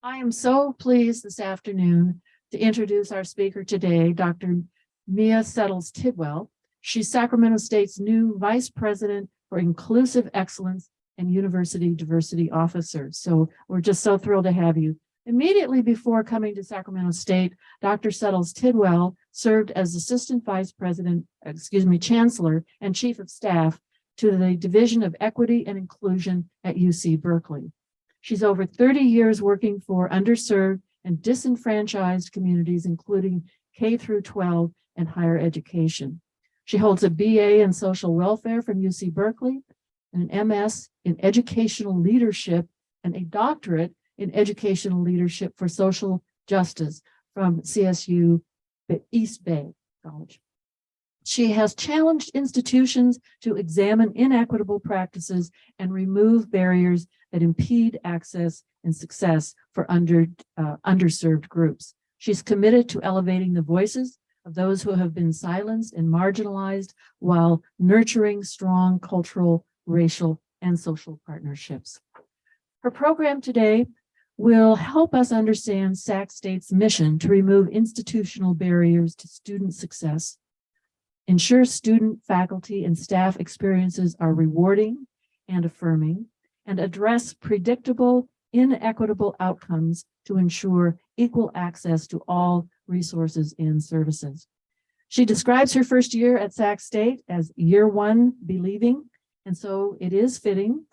I am so pleased this afternoon to introduce our speaker today, Dr. Mia Settles-Tidwell. She's Sacramento State's new Vice President for Inclusive Excellence and University Diversity Officer. So we're just so thrilled to have you. Immediately before coming to Sacramento State, Dr. Settles-Tidwell served as Assistant Vice President, Chancellor and Chief of Staff to the Division of Equity and Inclusion at UC Berkeley. She's over 30 years working for underserved and disenfranchised communities, including K through 12 and higher education. She holds a BA in social welfare from UC Berkeley and an MS in educational leadership and a doctorate in educational leadership for social justice from CSUS East Bay College. She has challenged institutions to examine inequitable practices and remove barriers that impede access and success for underserved groups. She's committed to elevating the voices of those who have been silenced and marginalized while nurturing strong cultural, racial, and social partnerships. Her program today will help us understand Sac State's mission to remove institutional barriers to student success, ensure student, faculty, and staff experiences are rewarding and affirming, and address predictable, inequitable outcomes to ensure equal access to all resources and services. She describes her first year at Sac State as year one believing, and so it is fitting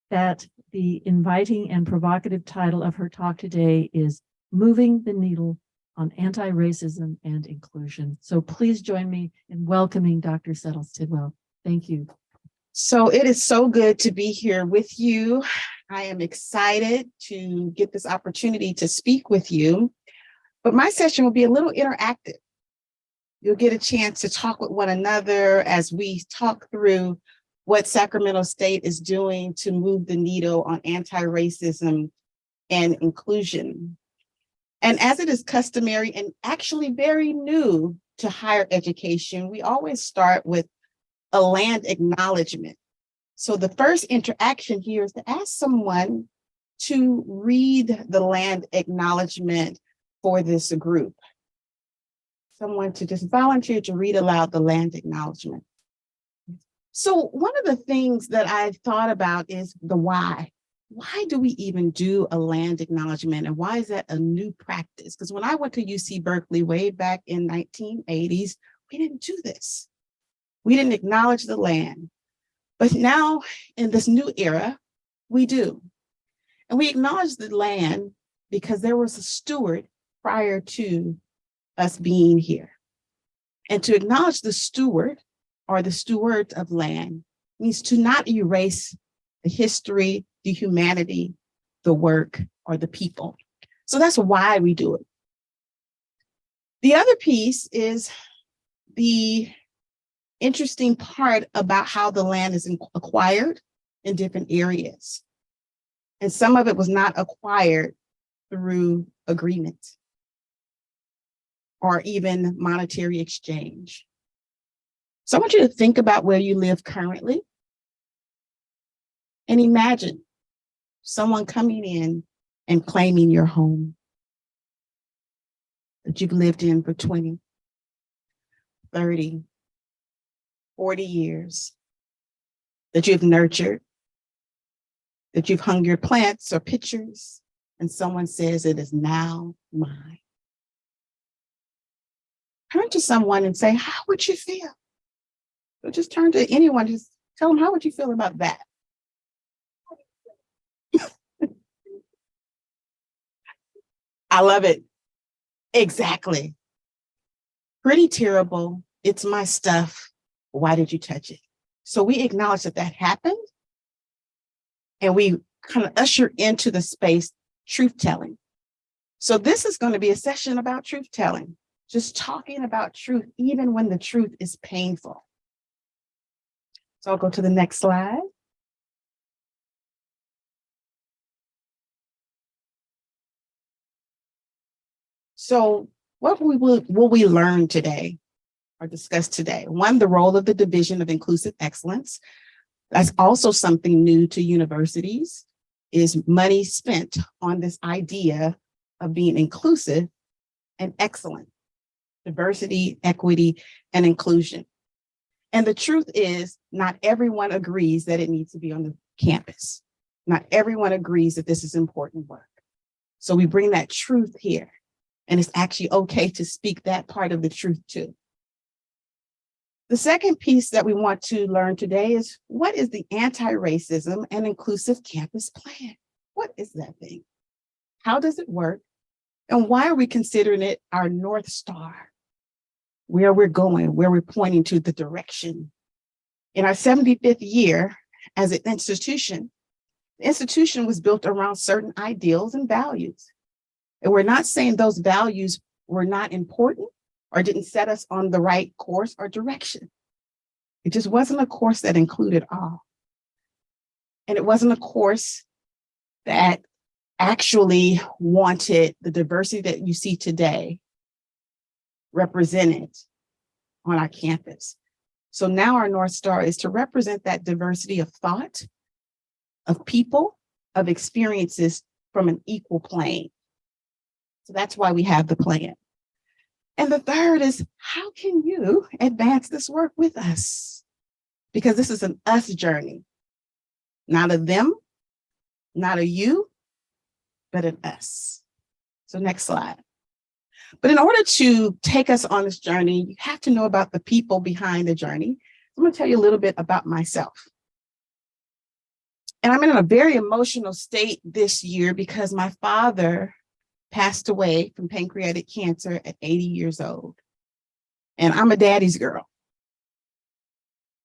that the inviting and provocative title of her talk today is Moving the Needle on Anti-Racism and Inclusion. So please join me in welcoming Dr. Settles-Tidwell. Thank you. So it is so good to be here with you. I am excited to get this opportunity to speak with you, but my session will be a little interactive. You'll get a chance to talk with one another as we talk through what Sacramento State is doing to move the needle on anti-racism and inclusion. And as it is customary and actually very new to higher education, we always start with a land acknowledgement. So the first interaction here is to ask someone to read the land acknowledgement for this group. Someone to just volunteer to read aloud the land acknowledgement. So one of the things that I thought about is the why. Why do we even do a land acknowledgement, and why is that a new practice? Because when I went to UC Berkeley way back in 1980s, we didn't do this. We didn't acknowledge the land. But now in this new era, we do. And we acknowledge the land because there was a steward prior to us being here. And to acknowledge the steward or the stewards of land means to not erase the history, the humanity, the work, or the people. So that's why we do it. The other piece is the interesting part about how the land is acquired in different areas. And some of it was not acquired through agreement or even monetary exchange. So I want you to think about where you live currently and imagine someone coming in and claiming your home that you've lived in for 20, 30, 40 years, that you've nurtured, that you've hung your plants or pictures, and someone says it is now mine. Turn to someone and say, how would you feel? So just turn to anyone, just tell them, how would you feel about that? I love it. Exactly. Pretty terrible. It's my stuff. Why did you touch it? So we acknowledge that that happened, and we kind of usher into the space truth-telling. So this is going to be a session about truth-telling, just talking about truth, even when the truth is painful. So I'll go to the next slide. So what will we learn today or discuss today? One, the role of the Division of Inclusive Excellence. That's also something new to universities, is money spent on this idea of being inclusive and excellent. Diversity, equity, and inclusion. And the truth is, not everyone agrees that it needs to be on the campus. Not everyone agrees that this is important work. So we bring that truth here. And it's actually okay to speak that part of the truth too. The second piece that we want to learn today is, what is the Antiracism and Inclusive Campus Plan? What is that thing? How does it work? And why are we considering it our North Star? Where we're going, where we're pointing to the direction. In our 75th year as an institution, the institution was built around certain ideals and values. And we're not saying those values were not important or didn't set us on the right course or direction. It just wasn't a course that included all. And it wasn't a course that actually wanted the diversity that you see today represented on our campus. So now our North Star is to represent that diversity of thought, of people, of experiences from an equal plane. So that's why we have the plan. And the third is, how can you advance this work with us? Because this is an us journey, not a them, not a you, but an us. So next slide. But in order to take us on this journey, you have to know about the people behind the journey. I'm going to tell you a little bit about myself. And I'm in a very emotional state this year because my father passed away from pancreatic cancer at 80 years old. And I'm a daddy's girl.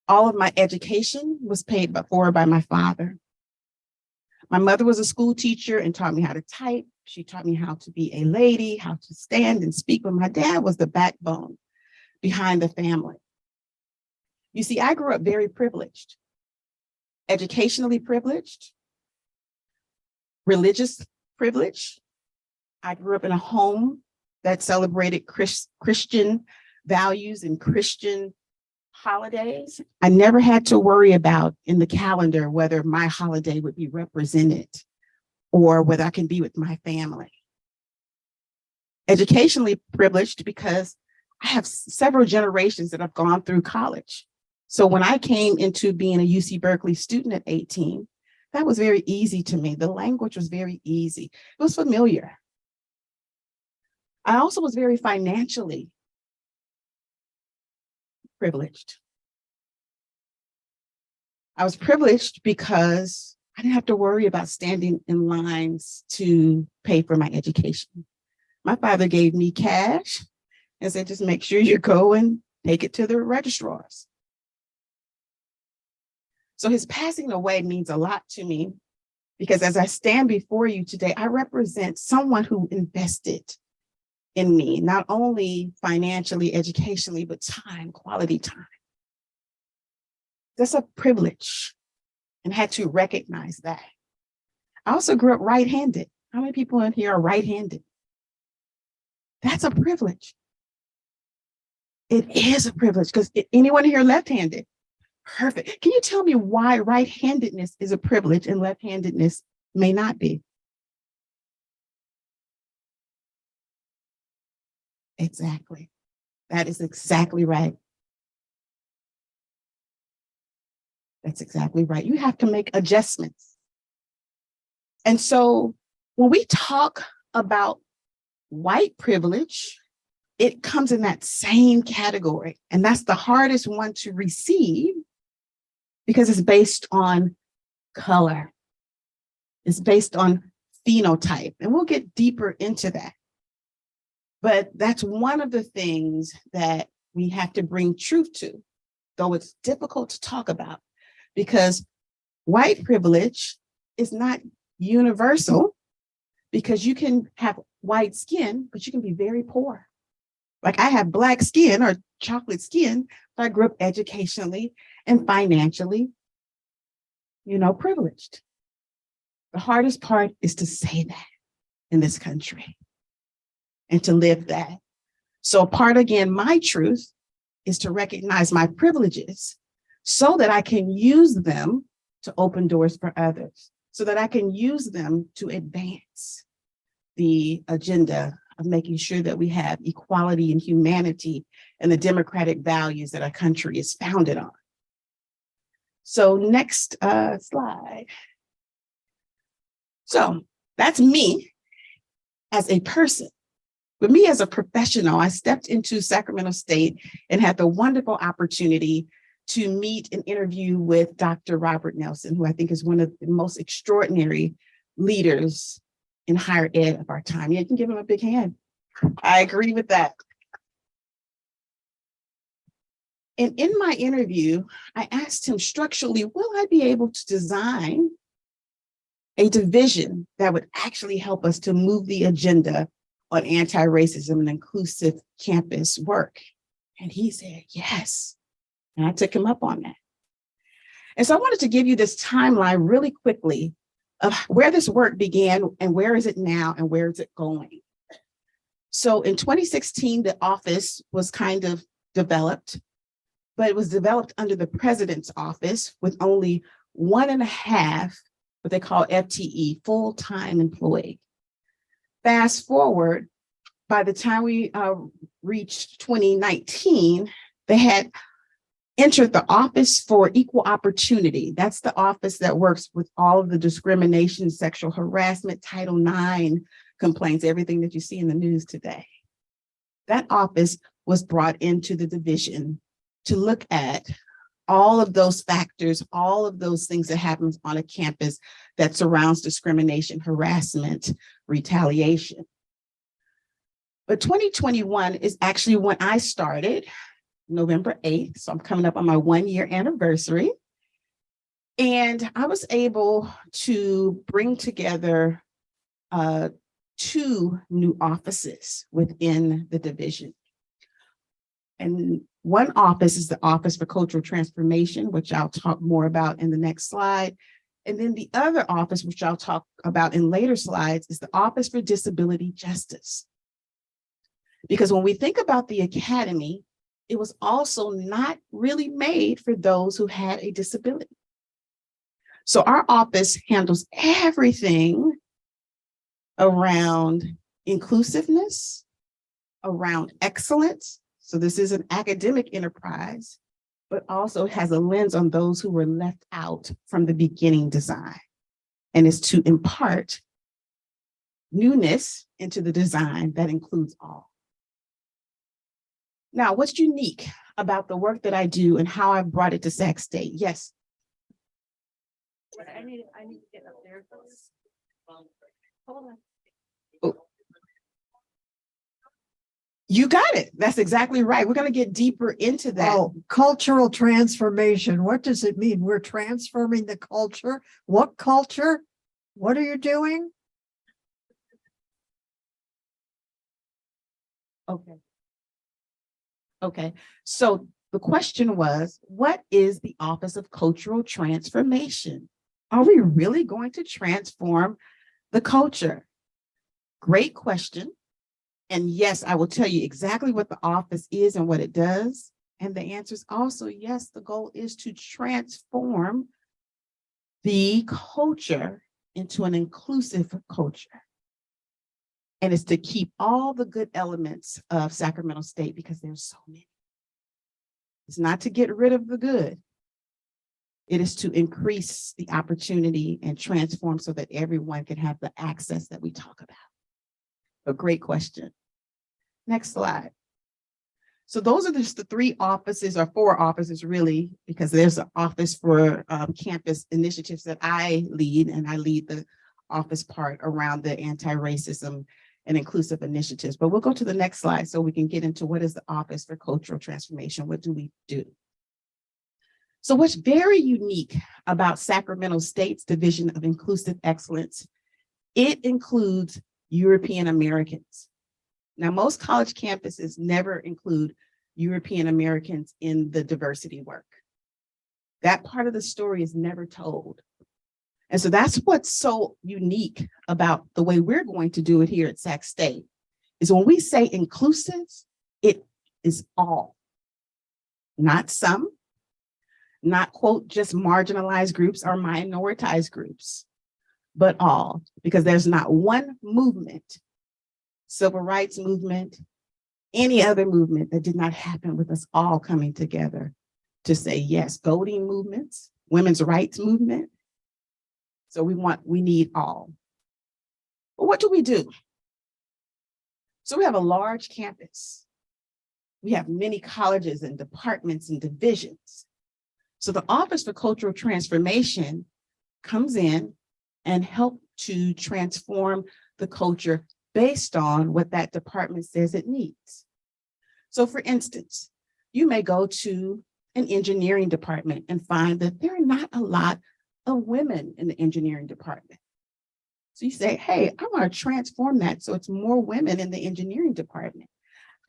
All of my education was paid for by my father. My mother was a school teacher and taught me how to type. She taught me how to be a lady, how to stand and speak, but my dad was the backbone behind the family. You see, I grew up very privileged, educationally privileged, religious privilege. I grew up in a home that celebrated Christian values and Christian holidays. I never had to worry about in the calendar whether my holiday would be represented or whether I can be with my family. Educationally privileged because I have several generations that have gone through college. So when I came into being a UC Berkeley student at 18, that was very easy to me. The language was very easy. It was familiar. I also was very financially privileged. I was privileged because I didn't have to worry about standing in lines to pay for my education. My father gave me cash and said, just make sure you go and take it to the registrars. So his passing away means a lot to me because as I stand before you today, I represent someone who invested in me, not only financially, educationally, but time, quality time. That's a privilege and had to recognize that. I also grew up right-handed. How many people in here are right-handed? That's a privilege. It is a privilege because anyone here left-handed? Perfect. Can you tell me why right-handedness is a privilege and left-handedness may not be? Exactly. That is exactly right. That's exactly right. You have to make adjustments. And so when we talk about white privilege, it comes in that same category. And that's the hardest one to receive because it's based on color. It's based on phenotype. And we'll get deeper into that. But that's one of the things that we have to bring truth to, though it's difficult to talk about, because white privilege is not universal, because you can have white skin, but you can be very poor. Like I have black skin or chocolate skin, but I grew up educationally and financially, privileged. The hardest part is to say that in this country and to live that. So part, again, my truth is to recognize my privileges so that I can use them to open doors for others, so that I can use them to advance. the agenda of making sure that we have equality and humanity and the democratic values that our country is founded on. So next slide. So that's me as a person. But me as a professional, I stepped into Sacramento State and had the wonderful opportunity to meet and interview with Dr. Robert Nelson, who I think is one of the most extraordinary leaders in higher ed of our time. Yeah, you can give him a big hand. I agree with that. And in my interview, I asked him structurally, will I be able to design a division that would actually help us to move the agenda on anti-racism and inclusive campus work? And he said, yes. And I took him up on that. And so I wanted to give you this timeline really quickly of where this work began and where is it now and where is it going. So in 2016, the office was kind of developed, but it was developed under the president's office with only 1.5, what they call FTE, full-time employee. Fast forward, by the time we reached 2019, they had entered the Office for Equal Opportunity. That's the office that works with all of the discrimination, sexual harassment, Title IX complaints, everything that you see in the news today. That office was brought into the division to look at all of those factors, all of those things that happens on a campus that surrounds discrimination, harassment, retaliation. But 2021 is actually when I started, November 8th. So I'm coming up on my 1-year anniversary. And I was able to bring together 2 new offices within the division. And one office is the Office for Cultural Transformation, which I'll talk more about in the next slide. And then the other office, which I'll talk about in later slides, is the Office for Disability Justice. Because when we think about the academy, it was also not really made for those who had a disability. So our office handles everything around inclusiveness, around excellence. So this is an academic enterprise, but also has a lens on those who were left out from the beginning design, and is to impart newness into the design that includes all. Now, what's unique about the work that I do and how I've brought it to Sac State? Yes. I need to get up there. Hold on. Oh. You got it. That's exactly right. We're going to get deeper into that. Oh, cultural transformation. What does it mean? We're transforming the culture. What culture? What are you doing? Okay. So the question was, what is the Office of Cultural Transformation? Are we really going to transform the culture? Great question. And yes, I will tell you exactly what the office is and what it does. And the answer is also yes, the goal is to transform the culture into an inclusive culture. And it's to keep all the good elements of Sacramento State because there's so many. It's not to get rid of the good. It is to increase the opportunity and transform so that everyone can have the access that we talk about. A great question. Next slide. So those are just the 3 offices, or 4 offices really, because there's an office for campus initiatives that I lead, and I lead the office part around the anti-racism and inclusive initiatives. But we'll go to the next slide so we can get into what is the Office for Cultural Transformation. What do we do? So what's very unique about Sacramento State's Division of Inclusive Excellence, it includes European Americans. Now, most college campuses never include European Americans in the diversity work. That part of the story is never told. And so that's what's so unique about the way we're going to do it here at Sac State, is when we say inclusive, it is all, not some, not quote, just marginalized groups or minoritized groups, but all, because there's not one movement, civil rights movement, any other movement that did not happen with us all coming together to say yes. Voting movements, women's rights movement. So we need all. But what do? So we have a large campus. We have many colleges and departments and divisions. So the Office for Cultural Transformation comes in and help to transform the culture based on what that department says it needs. So for instance, you may go to an engineering department and find that there are not a lot of women in the engineering department. So you say, hey, I want to transform that so it's more women in the engineering department.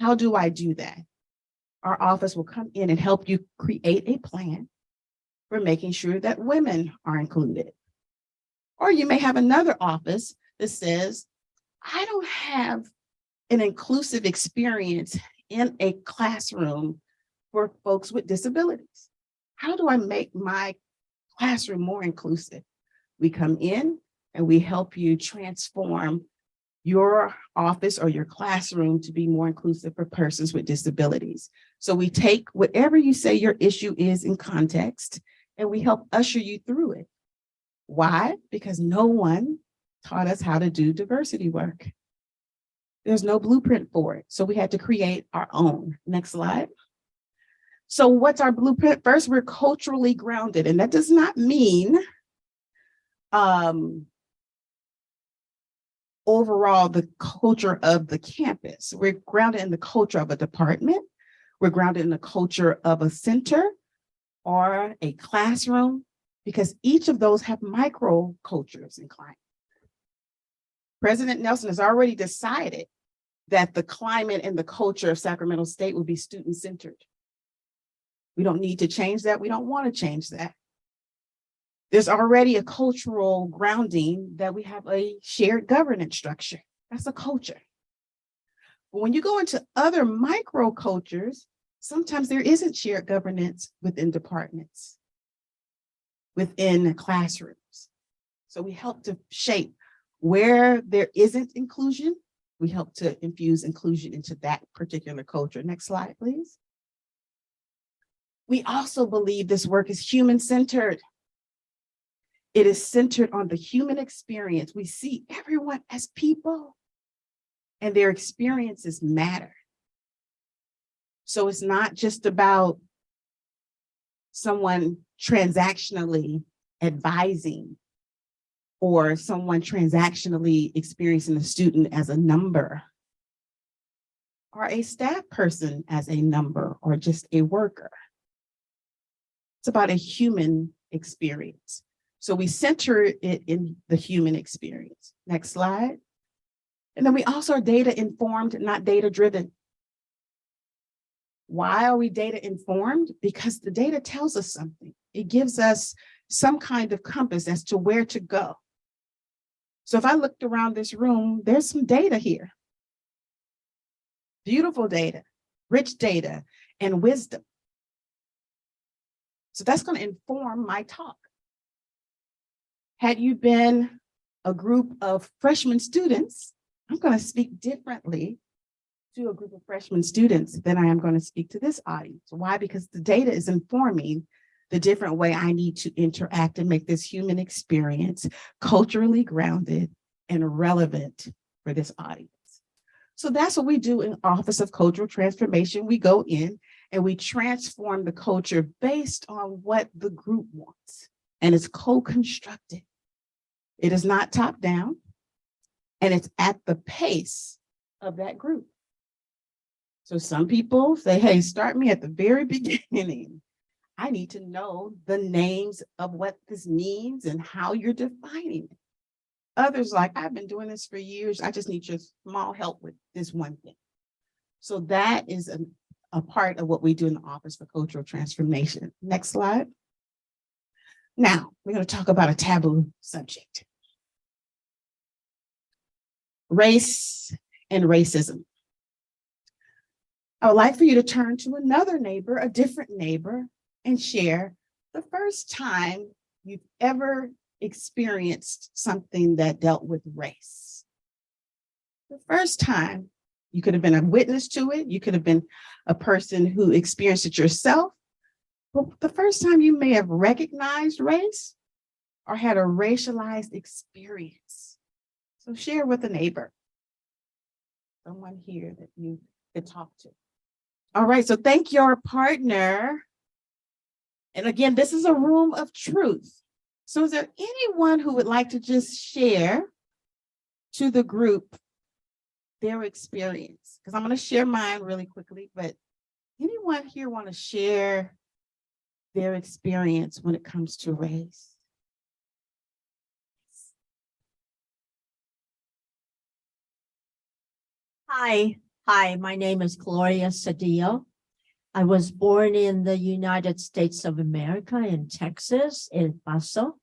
How do I do that? Our office will come in and help you create a plan for making sure that women are included. Or you may have another office that says, I don't have an inclusive experience in a classroom for folks with disabilities. How do I make my classroom more inclusive? We come in and we help you transform your office or your classroom to be more inclusive for persons with disabilities. So we take whatever you say your issue is in context, and we help usher you through it. Why? Because no one taught us how to do diversity work. There's no blueprint for it. So we had to create our own. Next slide. So what's our blueprint? First, we're culturally grounded, and that does not mean overall the culture of the campus. We're grounded in the culture of a department. We're grounded in the culture of a center or a classroom, because each of those have micro cultures and climate. President Nelson has already decided that the climate and the culture of Sacramento State will be student-centered. We don't need to change that. We don't want to change that. There's already a cultural grounding that we have a shared governance structure. That's a culture. But when you go into other micro cultures, sometimes there isn't shared governance within departments, within classrooms. So we help to shape where there isn't inclusion. We help to infuse inclusion into that particular culture. Next slide, please. We also believe this work is human-centered. It is centered on the human experience. We see everyone as people, and their experiences matter. So it's not just about someone transactionally advising or someone transactionally experiencing a student as a number or a staff person as a number or just a worker. It's about a human experience. So we center it in the human experience. Next slide. And then we also are data informed, not data driven. Why are we data informed? Because the data tells us something. It gives us some kind of compass as to where to go. So if I looked around this room, there's some data here. Beautiful data, rich data, and wisdom. So that's going to inform my talk. Had you been a group of freshman students, I'm going to speak differently to a group of freshman students than I am going to speak to this audience. Why? Because the data is informing the different way I need to interact and make this human experience culturally grounded and relevant for this audience. So that's what we do in Office of Cultural Transformation. We go in and we transform the culture based on what the group wants, and it's co-constructed. It is not top down, and it's at the pace of that group. So some people say, hey, start me at the very beginning. I need to know the names of what this means and how you're defining it. Others like, I've been doing this for years. I just need your small help with this one thing. So that is a part of what we do in the Office for Cultural Transformation. Next slide. Now, we're going to talk about a taboo subject. Race and racism. I would like for you to turn to another neighbor, a different neighbor, and share the first time you've ever experienced something that dealt with race. The first time, you could have been a witness to it, you could have been a person who experienced it yourself, but the first time you may have recognized race or had a racialized experience. So share with a neighbor, someone here that you could talk to. All right, so thank your partner. And again, this is a room of truth. So is there anyone who would like to just share to the group their experience? Because I'm going to share mine really quickly, but anyone here want to share their experience when it comes to race? Hi, my name is Gloria Cedillo. I was born in the United States of America in Texas, El Paso.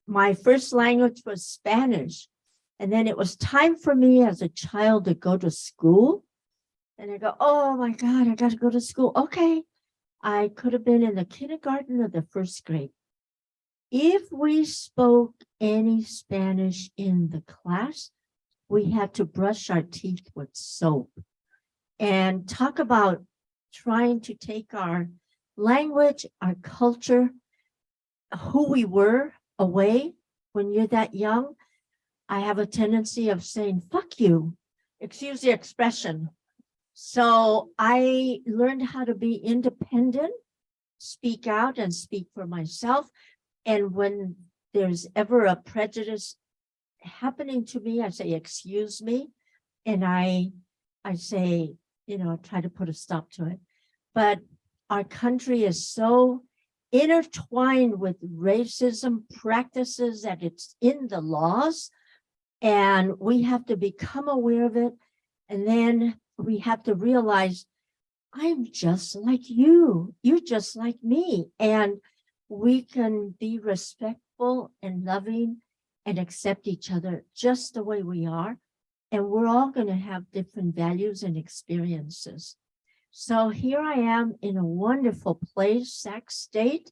My first language was Spanish. And then it was time for me as a child to go to school. And I go, oh my God, I got to go to school. Okay. I could have been in the kindergarten or the first grade. If we spoke any Spanish in the class, we had to brush our teeth with soap. And talk about trying to take our language, our culture, who we were away when you're that young. I have a tendency of saying, fuck you, excuse the expression. So I learned how to be independent, speak out and speak for myself. And when there's ever a prejudice happening to me, I say, excuse me. And I say, try to put a stop to it. But our country is so intertwined with racism practices that it's in the laws, and we have to become aware of it. And then we have to realize, I'm just like you, you're just like me. And we can be respectful and loving and accept each other just the way we are. And we're all going to have different values and experiences. So here I am in a wonderful place, Sac State,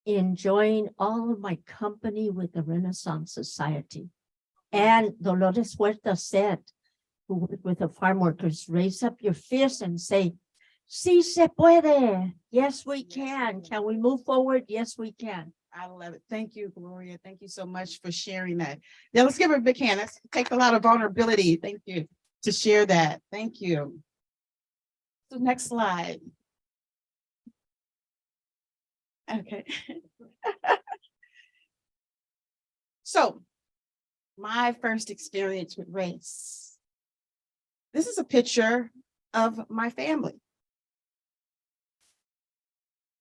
enjoying all of my company with the Renaissance Society. And Dolores Huerta said, who worked with the farm workers, raise up your fist and say, sí se puede. Yes, we can. Can we move forward? Yes, we can. I love it. Thank you, Gloria. Thank you so much for sharing that. Now let's give her a big hand. That's take a lot of vulnerability. Thank you to share that. Thank you. So next slide. Okay. So my first experience with race. This is a picture of my family.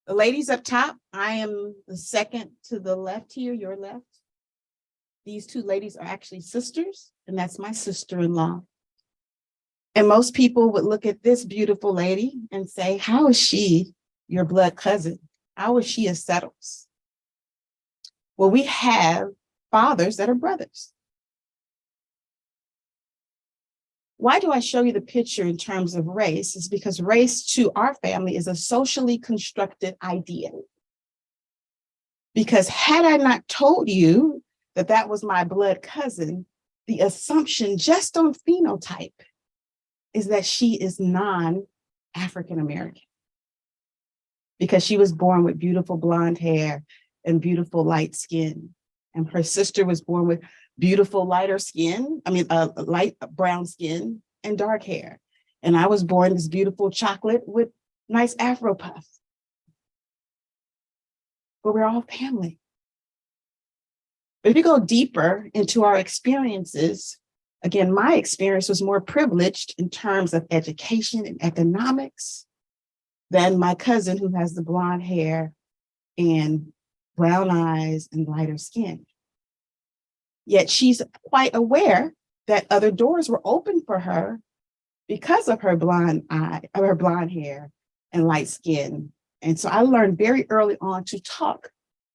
The ladies up top, I am the second to the left here, your left. These two ladies are actually sisters, and that's my sister-in-law. And most people would look at this beautiful lady and say, how is she your blood cousin? How is she a Settles? Well, we have fathers that are brothers. Why do I show you the picture in terms of race? It's because race to our family is a socially constructed idea. Because had I not told you that that was my blood cousin, the assumption just on phenotype is that she is non-African American. Because she was born with beautiful blonde hair and beautiful light skin. And her sister was born with beautiful lighter skin, light brown skin and dark hair. And I was born this beautiful chocolate with nice Afro puff. But we're all family. But if you go deeper into our experiences, again, my experience was more privileged in terms of education and economics than my cousin who has the blonde hair and brown eyes and lighter skin. Yet she's quite aware that other doors were open for her because of her blonde hair and light skin. And so I learned very early on to talk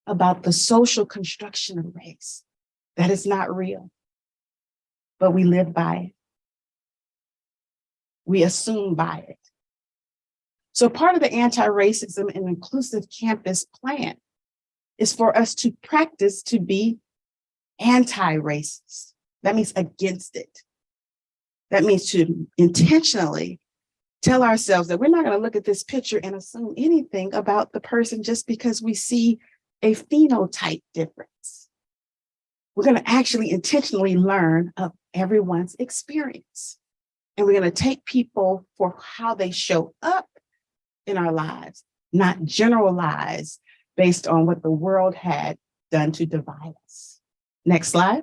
about the social construction of race. That is not real, but we live by it. We assume by it. So part of the anti-racism and inclusive campus plan is for us to practice to be anti-racist. That means against it. That means to intentionally tell ourselves that we're not going to look at this picture and assume anything about the person just because we see a phenotype difference. We're going to actually intentionally learn of everyone's experience. And we're going to take people for how they show up in our lives, not generalize based on what the world had done to divide us. Next slide.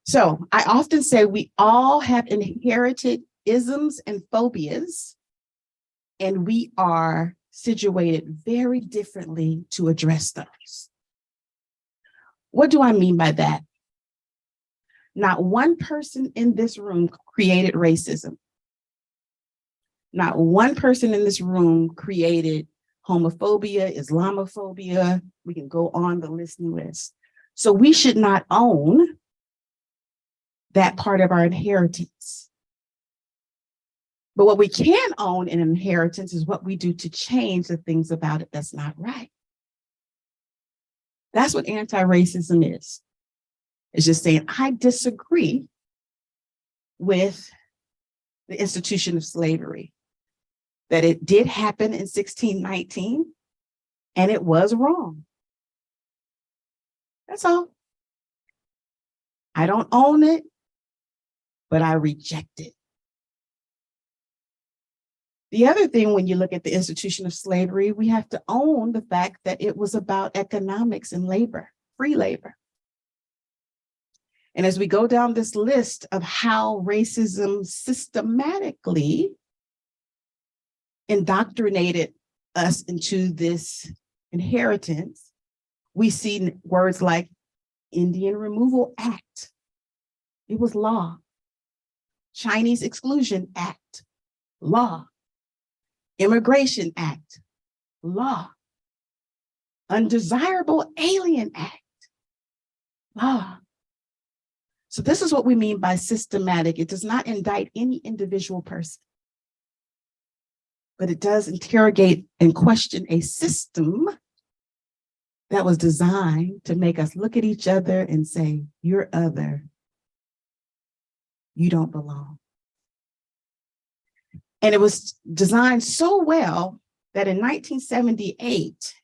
So I often say we all have inherited isms and phobias, and we are situated very differently to address those. What do I mean by that? Not one person in this room created racism. Not one person in this room created homophobia, Islamophobia. We can go on the listening list. So we should not own that part of our inheritance. But what we can own in inheritance is what we do to change the things about it that's not right. That's what anti-racism is. It's just saying, I disagree with the institution of slavery, that it did happen in 1619, and it was wrong. That's all. I don't own it, but I reject it. The other thing, when you look at the institution of slavery, we have to own the fact that it was about economics and labor, free labor. And as we go down this list of how racism systematically indoctrinated us into this inheritance, we see words like Indian Removal Act. It was law. Chinese Exclusion Act, law. Immigration Act, law. Undesirable Alien Act, law. So this is what we mean by systematic. It does not indict any individual person, but it does interrogate and question a system that was designed to make us look at each other and say, you're other, you don't belong. And it was designed so well that in 1978,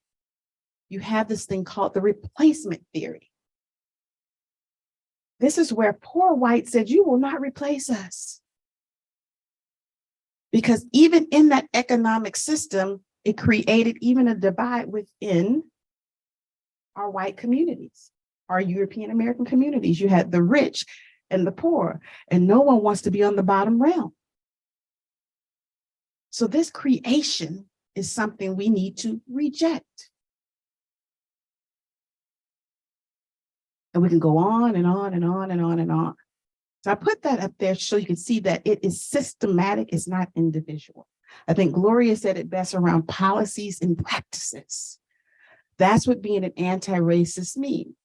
you have this thing called the replacement theory. This is where poor white said, you will not replace us. Because even in that economic system, it created even a divide within our white communities, our European American communities. You had the rich and the poor, and no one wants to be on the bottom realm. So this creation is something we need to reject. And we can go on and on and on and on and on. So I put that up there so you can see that it is systematic, it's not individual. I think Gloria said it best around policies and practices. That's what being an anti-racist means.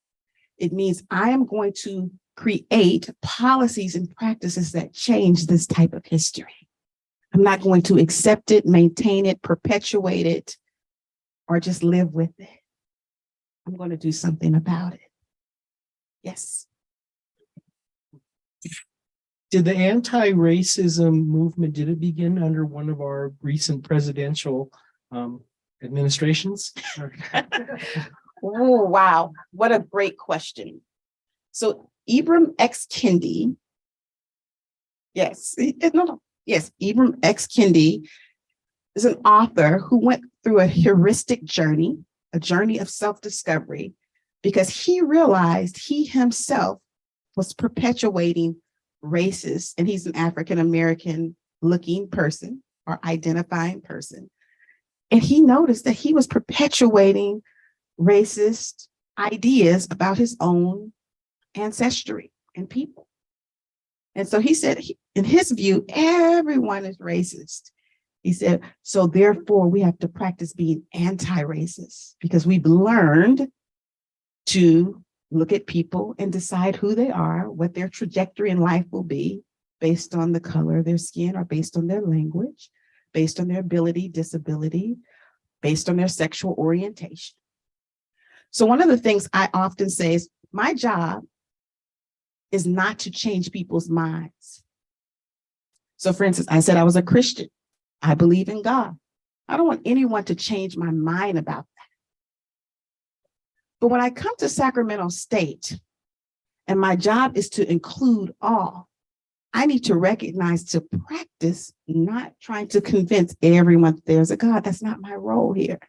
It means I am going to create policies and practices that change this type of history. I'm not going to accept it, maintain it, perpetuate it, or just live with it. I'm going to do something about it. Yes. Did the anti-racism movement, did it begin under one of our recent presidential administrations? Oh, wow. What a great question. So Ibram X. Kendi, Ibram X. Kendi is an author who went through a heuristic journey, a journey of self-discovery, because he realized he himself was perpetuating racist, and he's an African-American looking person or identifying person. And he noticed that he was perpetuating racist ideas about his own ancestry and people. And so he said, in his view, everyone is racist. He said, so therefore we have to practice being anti-racist because we've learned to look at people and decide who they are, what their trajectory in life will be based on the color of their skin or based on their language, based on their ability, disability, based on their sexual orientation. So one of the things I often say is my job is not to change people's minds. So for instance, I said I was a Christian. I believe in God. I don't want anyone to change my mind about that. But when I come to Sacramento State and my job is to include all, I need to recognize, to practice, not trying to convince everyone that there's a God. That's not my role here.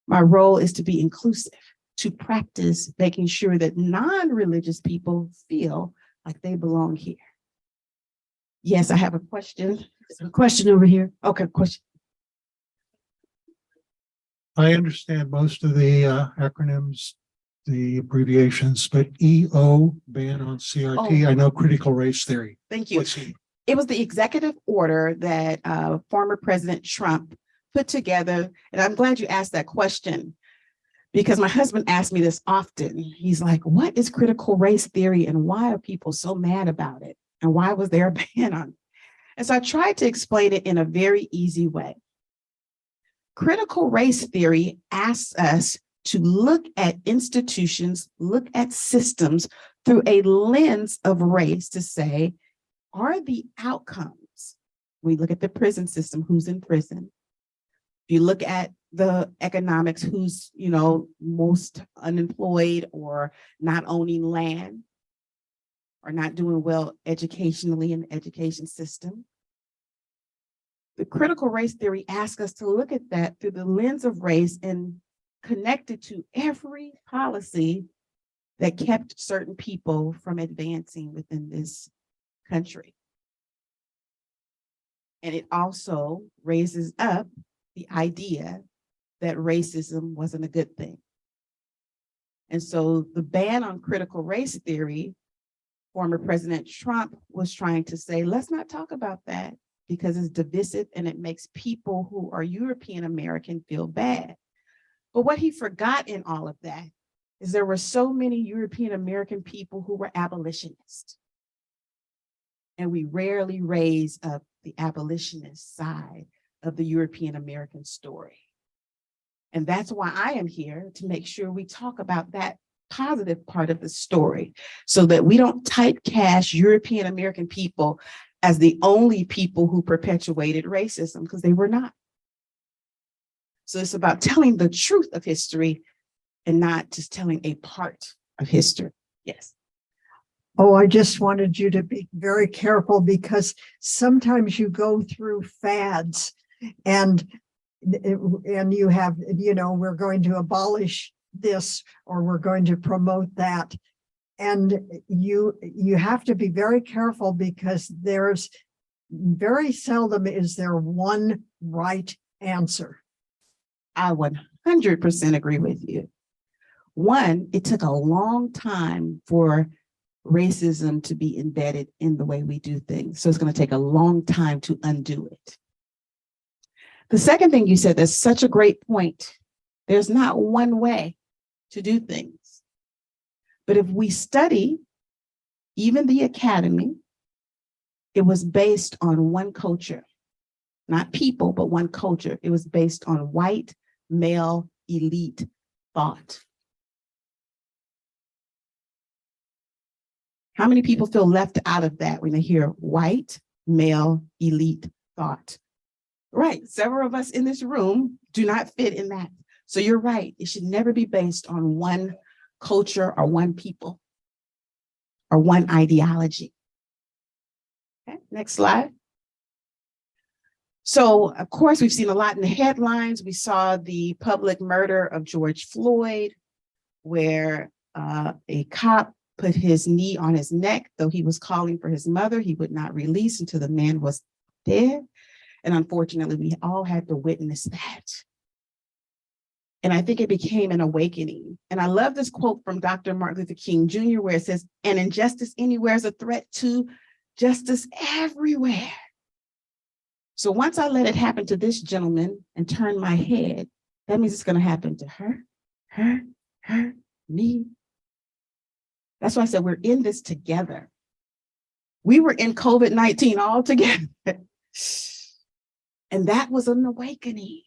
My role is to be inclusive, to practice making sure that non-religious people feel like they belong here. Yes, I have a question. A question over here. Okay, question. I understand most of the acronyms, the abbreviations, but EO, ban on CRT, Oh. I know critical race theory. Thank you. What's it? It was the executive order that former President Trump put together. And I'm glad you asked that question, because my husband asked me this often. He's like, what is critical race theory and why are people so mad about it? And why was there a ban on it? And so I tried to explain it in a very easy way. Critical race theory asks us to look at institutions, look at systems through a lens of race to say, are the outcomes, we look at the prison system, who's in prison. If you look at the economics, who's, most unemployed or not owning land or not doing well educationally in the education system. The critical race theory asks us to look at that through the lens of race and connect it to every policy that kept certain people from advancing within this country. And it also raises up the idea that racism wasn't a good thing. And so the ban on critical race theory, former President Trump was trying to say, let's not talk about that because it's divisive and it makes people who are European American feel bad. But what he forgot in all of that is there were so many European American people who were abolitionists. And we rarely raise up the abolitionist side of the European American story. And that's why I am here, to make sure we talk about that positive part of the story so that we don't typecast European American people as the only people who perpetuated racism, because they were not. So it's about telling the truth of history and not just telling a part of history. Yes. Oh, I just wanted you to be very careful because sometimes you go through fads and you have, we're going to abolish this or we're going to promote that. And you have to be very careful because there's very seldom is there one right answer. I 100% agree with you. One, it took a long time for racism to be embedded in the way we do things. So it's going to take a long time to undo it. The second thing you said, that's such a great point. There's not one way to do things. But if we study even the academy, it was based on one culture, not people, but one culture. It was based on white, male, elite thought. How many people feel left out of that when they hear white, male, elite thought? Right, several of us in this room do not fit in that. So you're right, it should never be based on one culture or one people or one ideology. Okay, next slide. So, of course, we've seen a lot in the headlines. We saw the public murder of George Floyd, where a cop put his knee on his neck, though he was calling for his mother. He would not release until the man was dead. And unfortunately, we all had to witness that. And I think it became an awakening. And I love this quote from Dr. Martin Luther King Jr., where it says, "An injustice anywhere is a threat to justice everywhere." So once I let it happen to this gentleman and turn my head, that means it's going to happen to her, me. That's why I said we're in this together. We were in COVID-19 all together. And that was an awakening.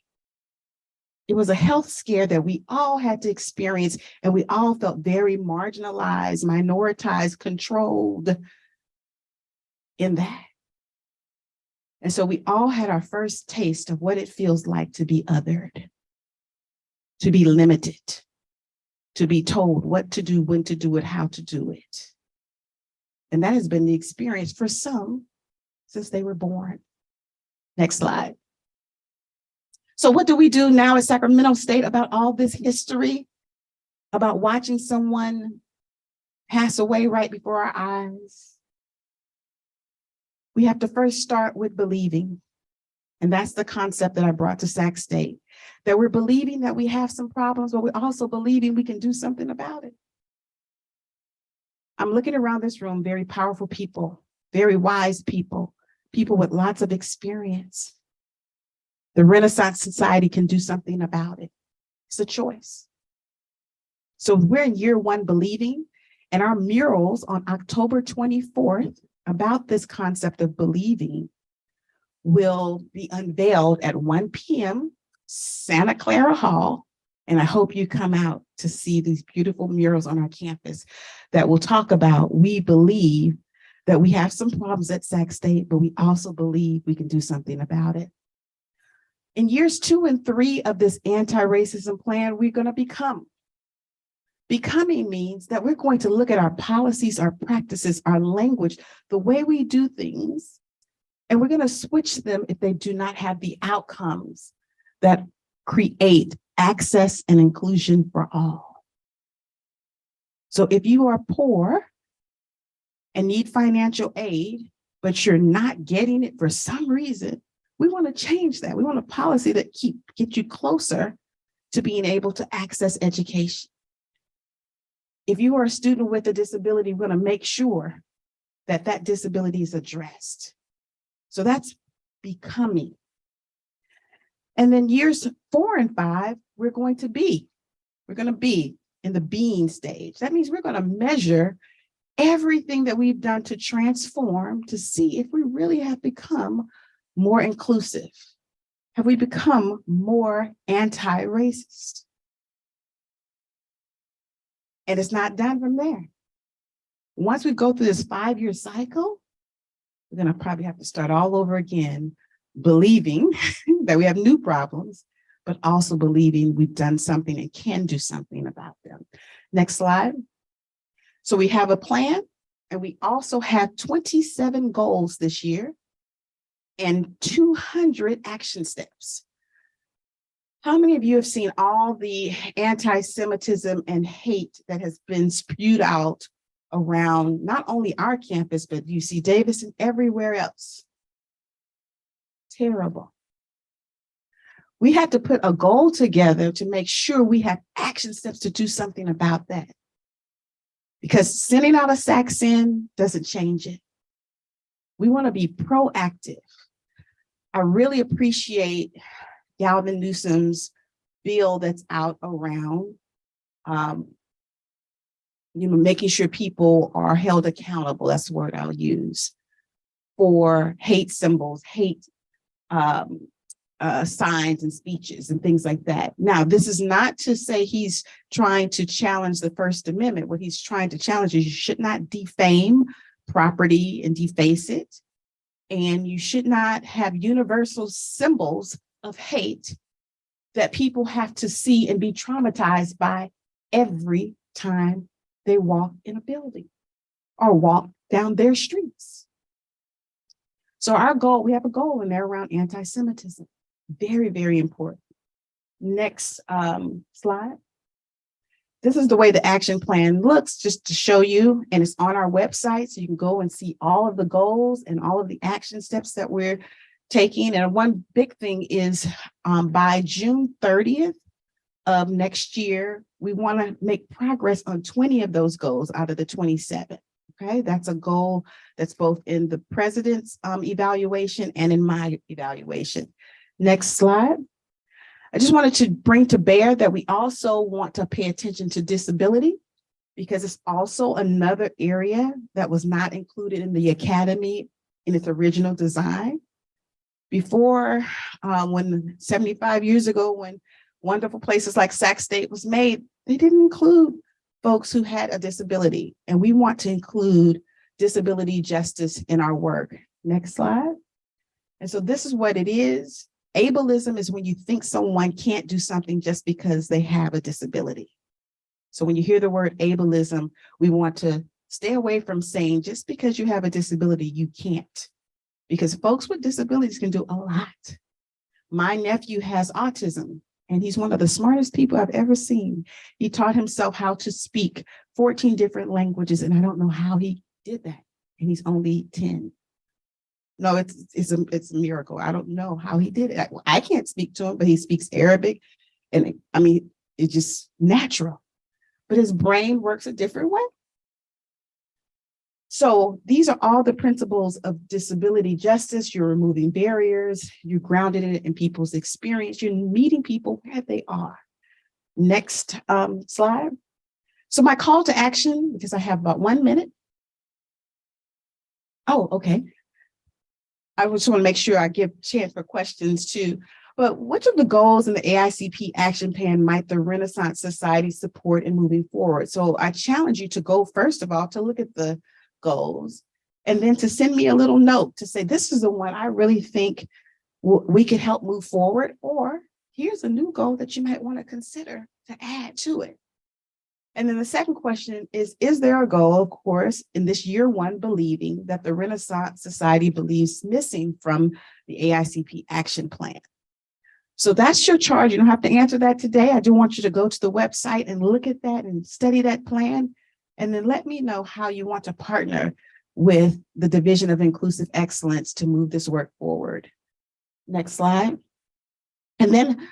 It was a health scare that we all had to experience, and we all felt very marginalized, minoritized, controlled in that. And so we all had our first taste of what it feels like to be othered, to be limited, to be told what to do, when to do it, how to do it. And that has been the experience for some since they were born. Next slide. So what do we do now at Sacramento State about all this history, about watching someone pass away right before our eyes? We have to first start with believing. And that's the concept that I brought to Sac State, that we're believing that we have some problems, but we're also believing we can do something about it. I'm looking around this room, very powerful people, very wise people, people with lots of experience. The Renaissance Society can do something about it. It's a choice. So we're in year one believing, and our murals on October 24th about this concept of believing will be unveiled at 1 p.m. Santa Clara Hall. And I hope you come out to see these beautiful murals on our campus that will talk about, we believe that we have some problems at Sac State, but we also believe we can do something about it. In years 2 and 3 of this anti-racism plan, we're going to become. Becoming means that we're going to look at our policies, our practices, our language, the way we do things, and we're going to switch them if they do not have the outcomes that create access and inclusion for all. So if you are poor and need financial aid, but you're not getting it for some reason, we want to change that. We want a policy that get you closer to being able to access education. If you are a student with a disability, we're going to make sure that that disability is addressed. So that's becoming. And then years 4 and 5, we're going to be in the being stage. That means we're going to measure everything that we've done to transform to see if we really have become more inclusive. Have we become more anti-racist? And it's not done from there. Once we go through this 5-year cycle, we're going to probably have to start all over again, believing that we have new problems, but also believing we've done something and can do something about them. Next slide. So we have a plan, and we also have 27 goals this year and 200 action steps. How many of you have seen all the anti-Semitism and hate that has been spewed out around not only our campus, but UC Davis and everywhere else? Terrible. We had to put a goal together to make sure we have action steps to do something about that. Because sending out a Sac SIN doesn't change it. We want to be proactive. I really appreciate Galvin Newsom's bill that's out around, making sure people are held accountable. That's the word I'll use, for hate symbols, hate signs and speeches and things like that. Now, this is not to say he's trying to challenge the First Amendment. What he's trying to challenge is you should not defame property and deface it. And you should not have universal symbols of hate that people have to see and be traumatized by every time they walk in a building or walk down their streets. So our goal, we have a goal in there around anti-Semitism. Very, very important. Next slide. This is the way the action plan looks, just to show you, and it's on our website, so you can go and see all of the goals and all of the action steps that we're taking. And one big thing is by June 30th of next year, we want to make progress on 20 of those goals out of the 27. Okay, that's a goal that's both in the president's evaluation and in my evaluation. Next slide. I just wanted to bring to bear that we also want to pay attention to disability, because it's also another area that was not included in the academy in its original design. Before, when 75 years ago, when wonderful places like Sac State was made, they didn't include folks who had a disability. And we want to include disability justice in our work. Next slide. And so this is what it is. Ableism is when you think someone can't do something just because they have a disability. So when you hear the word ableism, we want to stay away from saying just because you have a disability, you can't. Because folks with disabilities can do a lot. My nephew has autism, and he's one of the smartest people I've ever seen. He taught himself how to speak 14 different languages, and I don't know how he did that. And he's only 10. No, it's a miracle. I don't know how he did it. I can't speak to him, but he speaks Arabic. And I mean, it's just natural. But his brain works a different way. So these are all the principles of disability justice. You're removing barriers. You're grounded it in people's experience. You're meeting people where they are. Next slide. So my call to action, because I have about 1 minute. Oh, okay. I just want to make sure I give a chance for questions too. But which of the goals in the AICP action plan might the Renaissance Society support in moving forward? So I challenge you to go, first of all, to look at the goals, and then to send me a little note to say, this is the one I really think we could help move forward, or here's a new goal that you might want to consider to add to it. And then the second question is there a goal, of course, in this year one believing that the Renaissance Society believes missing from the AICP action plan? So that's your charge. You don't have to answer that today. I do want you to go to the website and look at that and study that plan. And then let me know how you want to partner with the Division of Inclusive Excellence to move this work forward. Next slide. And then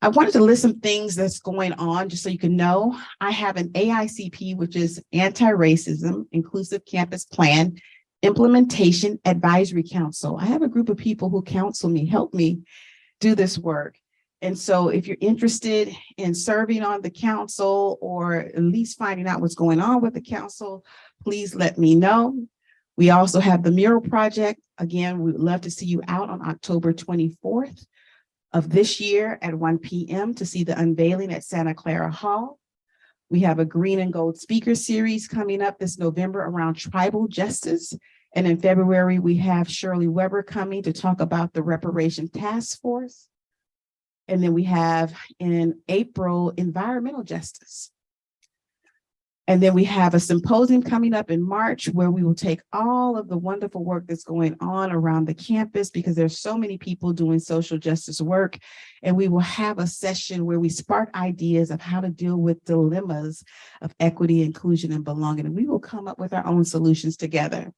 I wanted to list some things that's going on just so you can know. I have an AICP, which is Antiracism Inclusive Campus Plan Implementation Advisory Council. I have a group of people who counsel me, help me do this work. And so if you're interested in serving on the council or at least finding out what's going on with the council, please let me know. We also have the mural project. Again, we would love to see you out on October 24th of this year at 1 p.m. to see the unveiling at Santa Clara Hall. We have a green and gold speaker series coming up this November around tribal justice. And in February, we have Shirley Weber coming to talk about the Reparation Task Force. And then we have in April, environmental justice. And then we have a symposium coming up in March where we will take all of the wonderful work that's going on around the campus, because there's so many people doing social justice work. And we will have a session where we spark ideas of how to deal with dilemmas of equity, inclusion, and belonging. And we will come up with our own solutions together.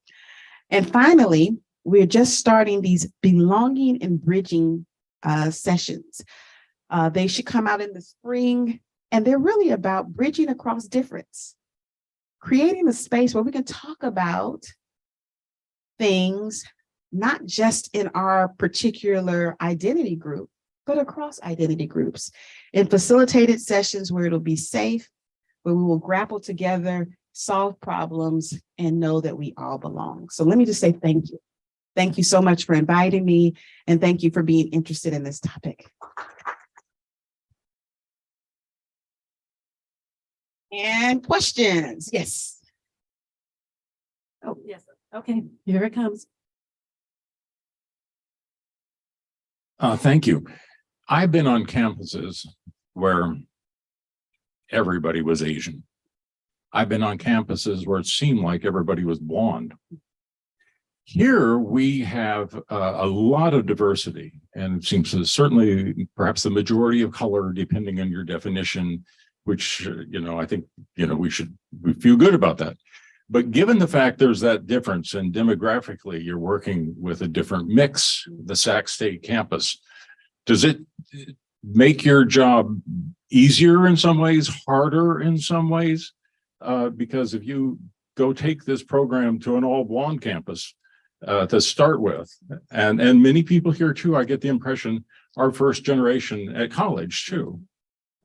And finally, we're just starting these belonging and bridging sessions. They should come out in the spring, and they're really about bridging across difference, creating a space where we can talk about things, not just in our particular identity group, but across identity groups, in facilitated sessions where it'll be safe, where we will grapple together, solve problems, and know that we all belong. So let me just say thank you. Thank you so much for inviting me, and thank you for being interested in this topic. And questions? Yes. Oh, yes. Okay, here it comes. Thank you. I've been on campuses where everybody was Asian. I've been on campuses where it seemed like everybody was blonde. Here we have a lot of diversity, and it seems to certainly perhaps the majority of color, depending on your definition, which, I think, we feel good about that. But given the fact there's that difference, and demographically you're working with a different mix, the Sac State campus, does it make your job easier in some ways, harder in some ways? Because if you go take this program to an all blonde campus to start with, and many people here too, I get the impression, are first generation at college too.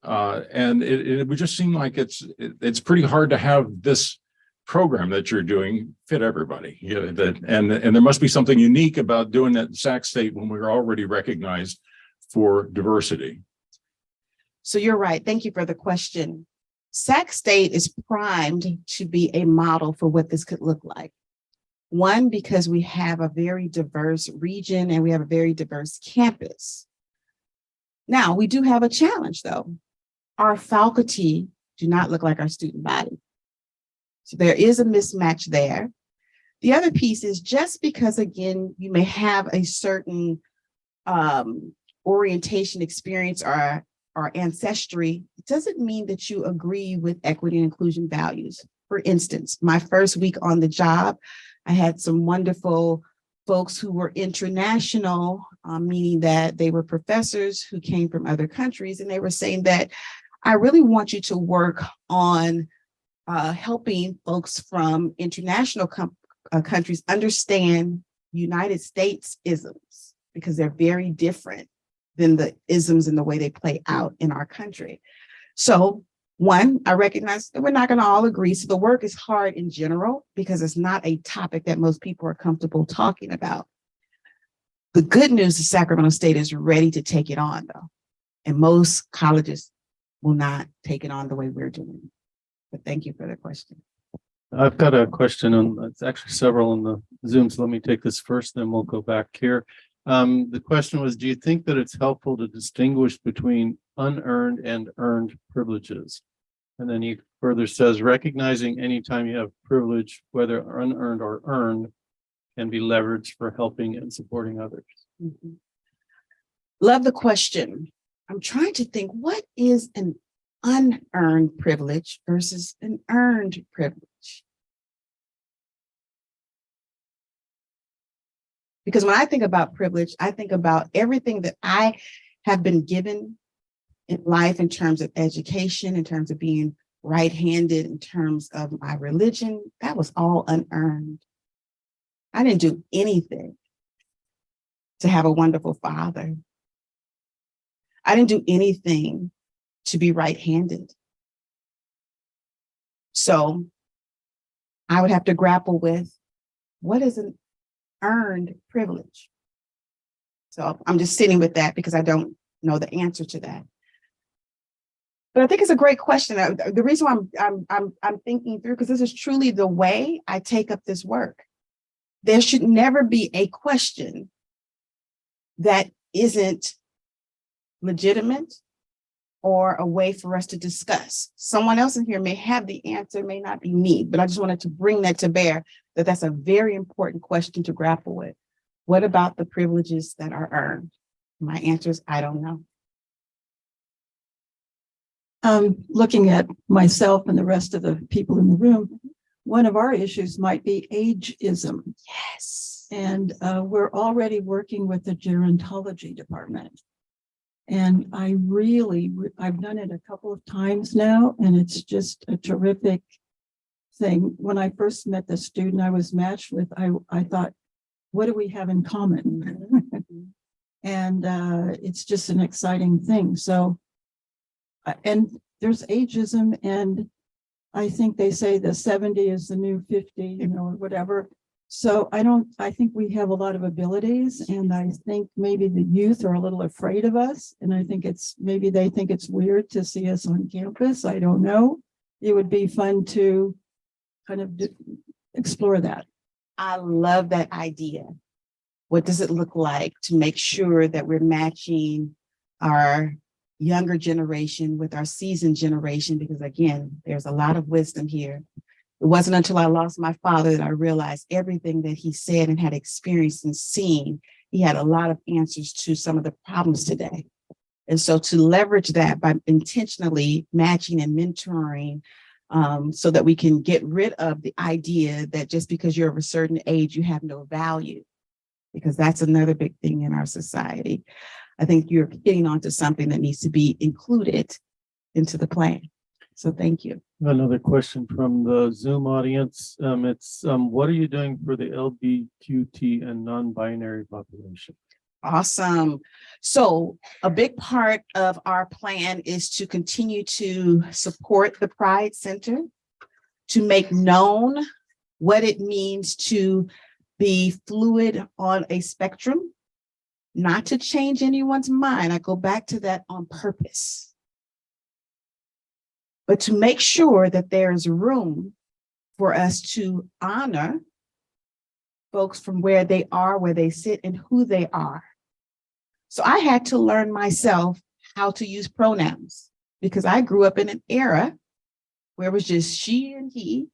And it would just seem like it's pretty hard to have this program that you're doing fit everybody. And there must be something unique about doing it at Sac State when we're already recognized for diversity. So you're right. Thank you for the question. Sac State is primed to be a model for what this could look like. One, because we have a very diverse region and we have a very diverse campus. Now, we do have a challenge though. Our faculty do not look like our student body. So there is a mismatch there. The other piece is just because, again, you may have a certain orientation, experience, or ancestry, it doesn't mean that you agree with equity and inclusion values. For instance, my first week on the job, I had some wonderful folks who were international, meaning that they were professors who came from other countries, and they were saying that I really want you to work on helping folks from international countries understand United States isms, because they're very different than the isms and the way they play out in our country. So one, I recognize that we're not going to all agree. So the work is hard in general because it's not a topic that most people are comfortable talking about. The good news is Sacramento State is ready to take it on though. And most colleges will not take it on the way we're doing it. But thank you for the question. I've got a question, and it's actually several in the Zoom, so let me take this first, then we'll go back here. The question was, do you think that it's helpful to distinguish between unearned and earned privileges? And then he further says, recognizing anytime you have privilege, whether unearned or earned, can be leveraged for helping and supporting others. Mm-hmm. Love the question. I'm trying to think, what is an unearned privilege versus an earned privilege? Because when I think about privilege, I think about everything that I have been given in life in terms of education, in terms of being right-handed, in terms of my religion. That was all unearned. I didn't do anything to have a wonderful father. I didn't do anything to be right-handed. So I would have to grapple with what is an earned privilege. So I'm just sitting with that because I don't know the answer to that. But I think it's a great question. The reason why I'm thinking through, because this is truly the way I take up this work. There should never be a question that isn't legitimate or a way for us to discuss. Someone else in here may have the answer, may not be me, but I just wanted to bring that to bear, that that's a very important question to grapple with. What about the privileges that are earned? My answer is, I don't know. Looking at myself and the rest of the people in the room, one of our issues might be ageism. Yes. And we're already working with the gerontology department. And I've done it a couple of times now, and it's just a terrific thing. When I first met the student I was matched with, I thought, what do we have in common? And it's just an exciting thing. So, and there's ageism, and I think they say the 70 is the new 50, or whatever. So I think we have a lot of abilities, and I think maybe the youth are a little afraid of us. And I think maybe they think it's weird to see us on campus. I don't know. It would be fun to kind of explore that. I love that idea. What does it look like to make sure that we're matching our younger generation with our seasoned generation? Because again, there's a lot of wisdom here. It wasn't until I lost my father that I realized everything that he said and had experienced and seen. He had a lot of answers to some of the problems today. And so to leverage that by intentionally matching and mentoring, so that we can get rid of the idea that just because you're of a certain age, you have no value, because that's another big thing in our society. I think you're getting onto something that needs to be included into the plan. So thank you. Another question from the Zoom audience. It's what are you doing for the LGBTQ and non-binary population? Awesome. So a big part of our plan is to continue to support the Pride Center, to make known what it means to be fluid on a spectrum, not to change anyone's mind. I go back to that on purpose. but to make sure that there's room for us to honor folks from where they are, where they sit, and who they are. So I had to learn myself how to use pronouns because I grew up in an era where it was just she and he.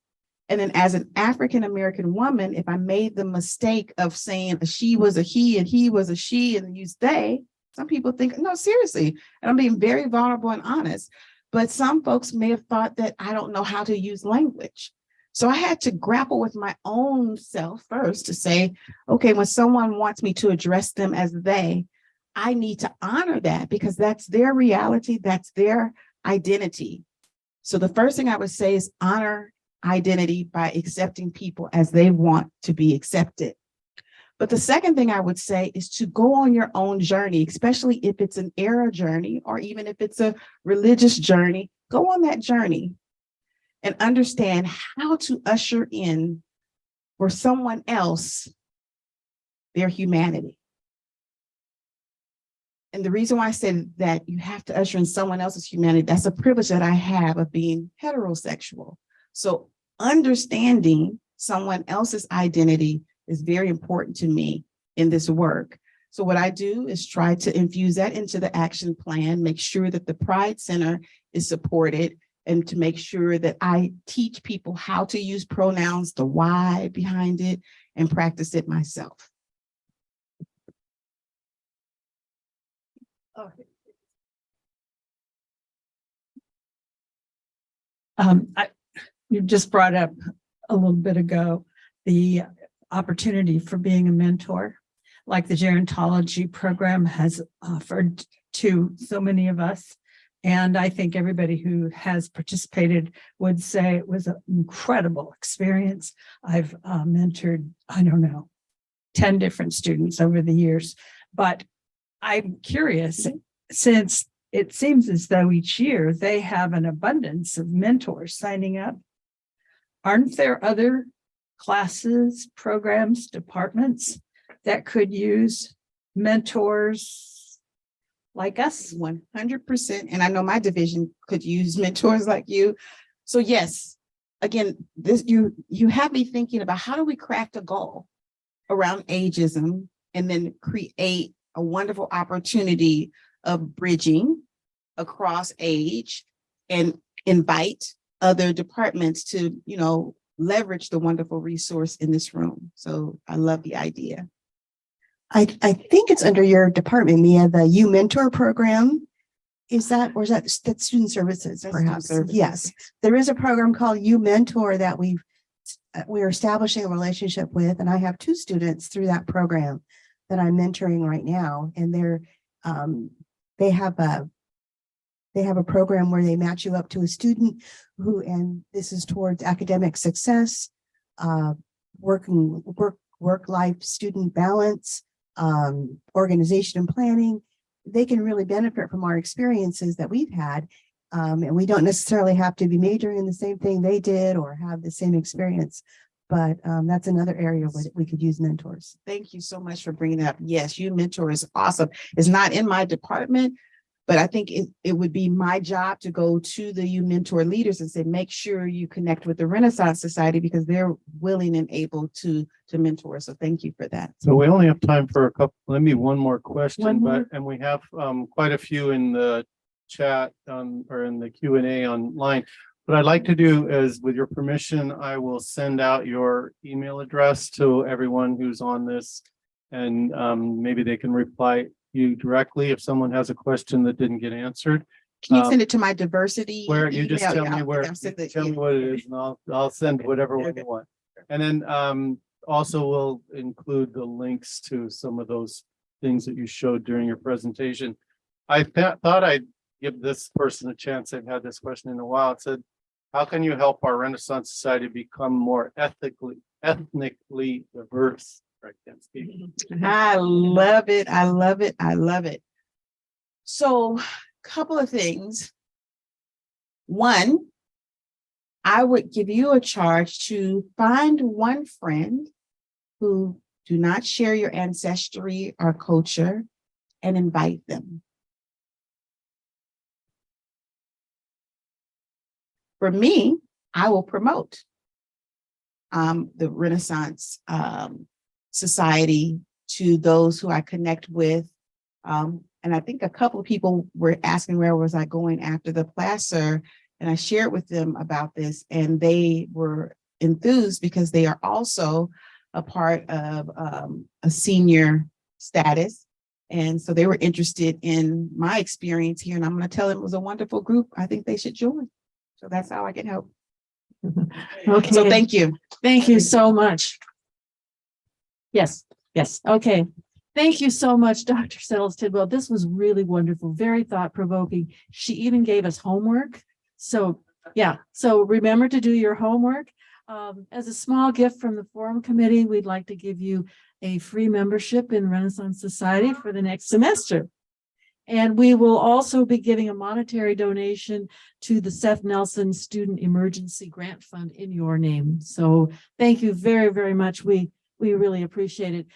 And then as an African-American woman, if I made the mistake of saying she was a he and he was a she and use they, some people think, no, seriously. And I'm being very vulnerable and honest. But some folks may have thought that I don't know how to use language. So I had to grapple with my own self first to say, okay, when someone wants me to address them as they, I need to honor that because that's their reality, that's their identity. So the first thing I would say is honor identity by accepting people as they want to be accepted. But the second thing I would say is to go on your own journey, especially if it's an era journey or even if it's a religious journey, go on that journey and understand how to usher in for someone else their humanity. And the reason why I said that you have to usher in someone else's humanity, that's a privilege that I have of being heterosexual. So understanding someone else's identity is very important to me in this work. So what I do is try to infuse that into the action plan, make sure that the Pride Center is supported, and to make sure that I teach people how to use pronouns, the why behind it, and practice it myself. You just brought up a little bit ago the opportunity for being a mentor, like the gerontology program has offered to so many of us. And I think everybody who has participated would say it was an incredible experience. I've mentored, 10 different students over the years. But I'm curious, since it seems as though each year they have an abundance of mentors signing up, aren't there other classes, programs, departments that could use mentors like us? 100%. And I know my division could use mentors like you. So yes, again, this you have me thinking about how do we craft a goal around ageism and then create a wonderful opportunity of bridging across age and invite other departments to, leverage the wonderful resource in this room. So I love the idea. I think it's under your department, Mia, the You Mentor program. Is that, or is that student services, That's perhaps? student services. Yes, there is a program called You Mentor that we're establishing a relationship with, and I have 2 students through that program that I'm mentoring right now, and they have a program where they match you up to a student and this is towards academic success, work-life student balance, organization and planning. They can really benefit from our experiences that we've had. And we don't necessarily have to be majoring in the same thing they did or have the same experience. But that's another area where we could use mentors. Thank you so much for bringing that up. Yes, You Mentor is awesome. It's not in my department, but I think it would be my job to go to the You Mentor leaders and say, make sure you connect with the Renaissance Society because they're willing and able to mentor. So thank you for that. So we only have time for one more question, One more? and we have quite a few in the chat or in the Q&A online. What I'd like to do is, with your permission, I will send out your email address to everyone who's on this, and maybe they can reply you directly if someone has a question that didn't get answered. Can you send it to my diversity? Where you just email? tell Yeah, me where, tell me what it is, and I'll send whatever one you want. And then also we'll include the links to some of those things that you showed during your presentation. I thought I'd give this person a chance. I've had this question in a while. It said, how can you help our Renaissance Society become more ethnically diverse? I can't speak. I love it. I love it. I love it. So, couple of things. One, I would give you a charge to find one friend who do not share your ancestry or culture and invite them. for me, I will promote the Renaissance Society to those who I connect with. And I think a couple of people were asking where was I going after the placer, and I shared with them about this, and they were enthused because they are also a part of a senior status. And so they were interested in my experience here, and I'm going to tell them it was a wonderful group. I think they should join. So that's how I can help. Okay. So thank you. Thank you so much. Yes, yes, okay. Thank you so much, Dr. Settles-Tidwell. This was really wonderful, very thought-provoking. She even gave us homework. So yeah, so remember to do your homework. As a small gift from the Forum Committee, we'd like to give you a free membership in Renaissance Society for the next semester. And we will also be giving a monetary donation to the Seth Nelson Student Emergency Grant Fund in your name. So thank you very, very much. We really appreciate it.